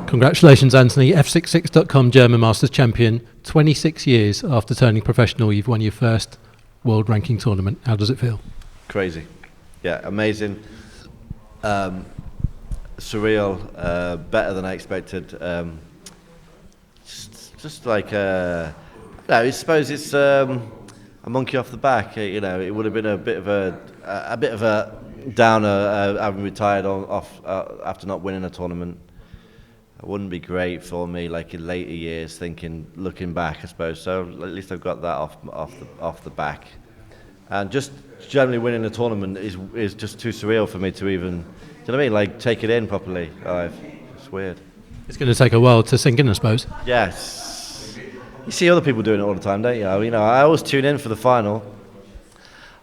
Congratulations, Anthony. F66.com German Masters champion. 26 years after turning professional, you've won your first world ranking tournament. How does it feel? Crazy. Yeah, amazing. Surreal. Better than I expected. Just like, no, I suppose it's a monkey off the back. You know, it would have been a bit of a downer having retired after not winning a tournament. It wouldn't be great for me, like in later years, looking back, I suppose. So at least I've got that off the back, and just generally winning a tournament is just too surreal for me to even, do you know what I mean? Like take it in properly. It's weird. It's going to take a while to sink in, I suppose. Yes. You see other people doing it all the time, don't you? You know, I always tune in for the final.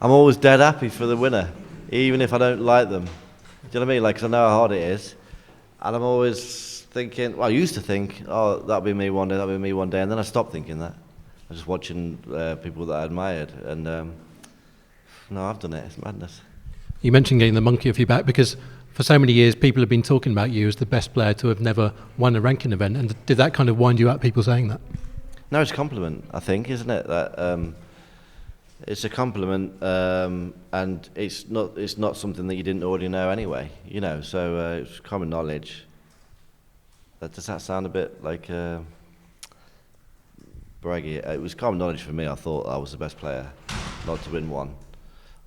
I'm always dead happy for the winner, even if I don't like them. Do you know what I mean? Like, 'cause I know how hard it is, and I'm always thinking, well, I used to think, oh, that'll be me one day, and then I stopped thinking that. I was just watching people that I admired, and no, I've done it. It's madness. You mentioned getting the monkey off your back because for so many years people have been talking about you as the best player to have never won a ranking event, and did that kind of wind you up, people saying that? No, it's a compliment, I think, isn't it? That it's a compliment, and it's not something that you didn't already know anyway, you know. So it's common knowledge. Does that sound a bit like braggy? It was common knowledge for me. I thought I was the best player, not to win one,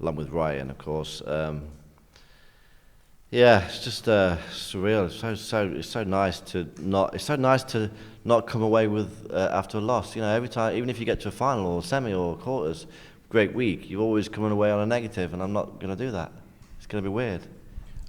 along with Ryan, of course. Yeah, it's just surreal. It's so nice to not. It's so nice to not come away with after a loss. You know, every time, even if you get to a final or semi or quarters, great week, you're always coming away on a negative, and I'm not going to do that. It's going to be weird.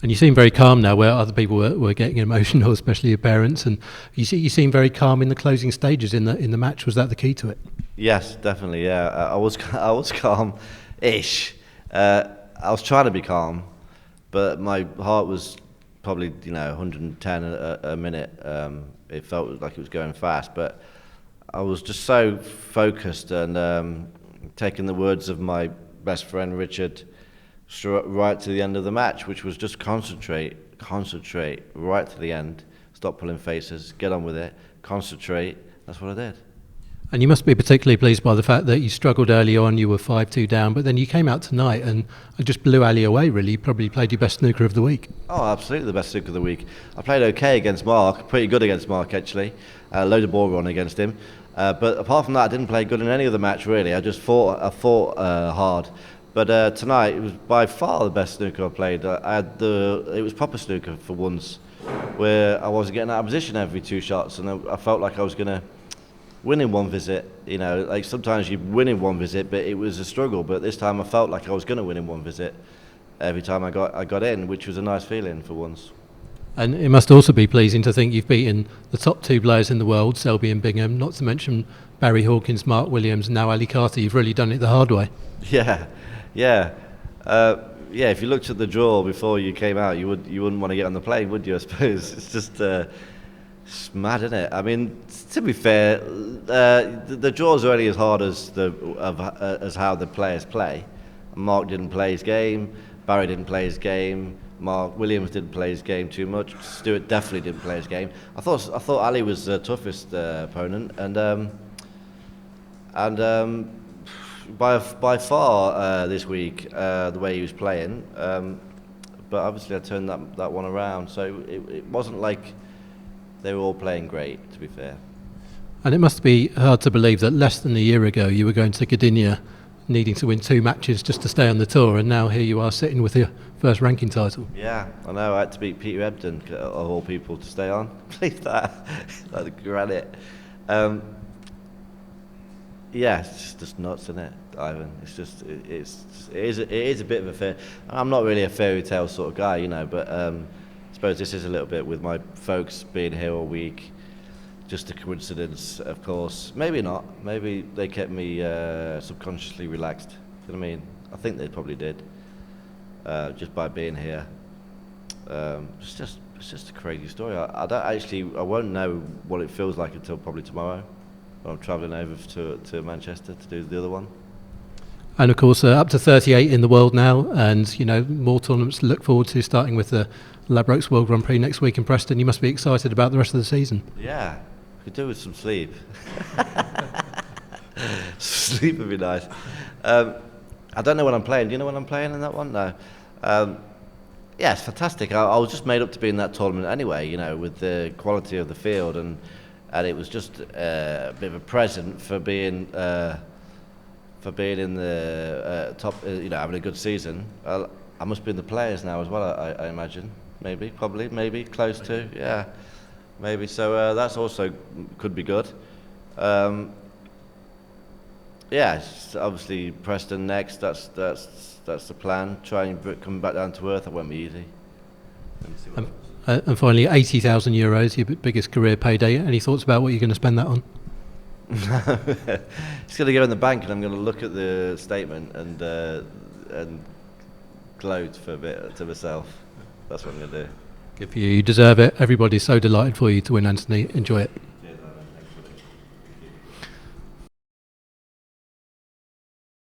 And you seem very calm now, where other people were getting emotional, especially your parents. And you seem very calm in the closing stages in the match. Was that the key to it? Yes, definitely. Yeah, I was calm-ish. I was trying to be calm, but my heart was probably 110 a minute. It felt like it was going fast, but I was just so focused and taking the words of my best friend Richard right to the end of the match, which was just concentrate right to the end, stop pulling faces, get on with it, concentrate. That's what I did. And you must be particularly pleased by the fact that you struggled early on, you were 5-2 down, but then you came out tonight and just blew Ali away, really. You probably played your best snooker of the week. Oh, absolutely the best snooker of the week. I played okay against Mark, pretty good against Mark actually, a load of ball run against him. But apart from that, I didn't play good in any of the match really. I fought hard. But tonight, it was by far the best snooker I played. It was proper snooker for once, where I wasn't getting out of position every two shots, and I felt like I was going to win in one visit. You know, like sometimes you win in one visit, but it was a struggle. But this time I felt like I was going to win in one visit every time I got in, which was a nice feeling for once. And it must also be pleasing to think you've beaten the top two players in the world, Selby and Bingham, not to mention Barry Hawkins, Mark Williams, and now Ali Carter. You've really done it the hard way. Yeah. If you looked at the draw before you came out, you wouldn't want to get on the plane, would you? I suppose it's just it's mad, isn't it? I mean, to be fair, the draws are only as hard as how the players play. Mark didn't play his game. Barry didn't play his game. Mark Williams didn't play his game too much. Stewart definitely didn't play his game. I thought Ali was the toughest opponent, and by far this week, the way he was playing, but obviously I turned that one around, so it wasn't like they were all playing great, to be fair. And it must be hard to believe that less than a year ago you were going to Gdynia needing to win 2 matches just to stay on the tour, and now here you are sitting with your first ranking title. Yeah, I know, I had to beat Peter Ebdon, of all people, to stay on. Believe that, like granite. Yeah, it's just nuts, isn't it, Ivan? It is a bit of a fair. I'm not really a fairy tale sort of guy, but I suppose this is a little bit with my folks being here all week. Just a coincidence, of course. Maybe not. Maybe they kept me subconsciously relaxed. You know what I mean? I think they probably did. Just by being here. It's just a crazy story. I won't know what it feels like until probably tomorrow. I'm travelling over to Manchester to do the other one. And of course, up to 38 in the world now, and more tournaments to look forward to, starting with the Ladbrokes World Grand Prix next week in Preston. You must be excited about the rest of the season. Yeah, could do with some sleep. Sleep would be nice. I don't know what I'm playing. Do you know what I'm playing in that one? No. Yeah, it's fantastic. I was just made up to be in that tournament anyway, you know, with the quality of the field, and it was just a bit of a present for being in the top, you know, having a good season. I must be in the players now as well, I imagine. Maybe, probably, maybe, close to, yeah. Maybe, so that's also could be good. Yeah, it's obviously Preston next, that's the plan. Try and come back down to earth, that won't be easy. And finally, €80,000, your biggest career payday. Any thoughts about what you're going to spend that on? It's going to go in the bank, and I'm going to look at the statement and gloat for a bit to myself. That's what I'm going to do. Good for you. You deserve it. Everybody's so delighted for you to win, Anthony. Enjoy it.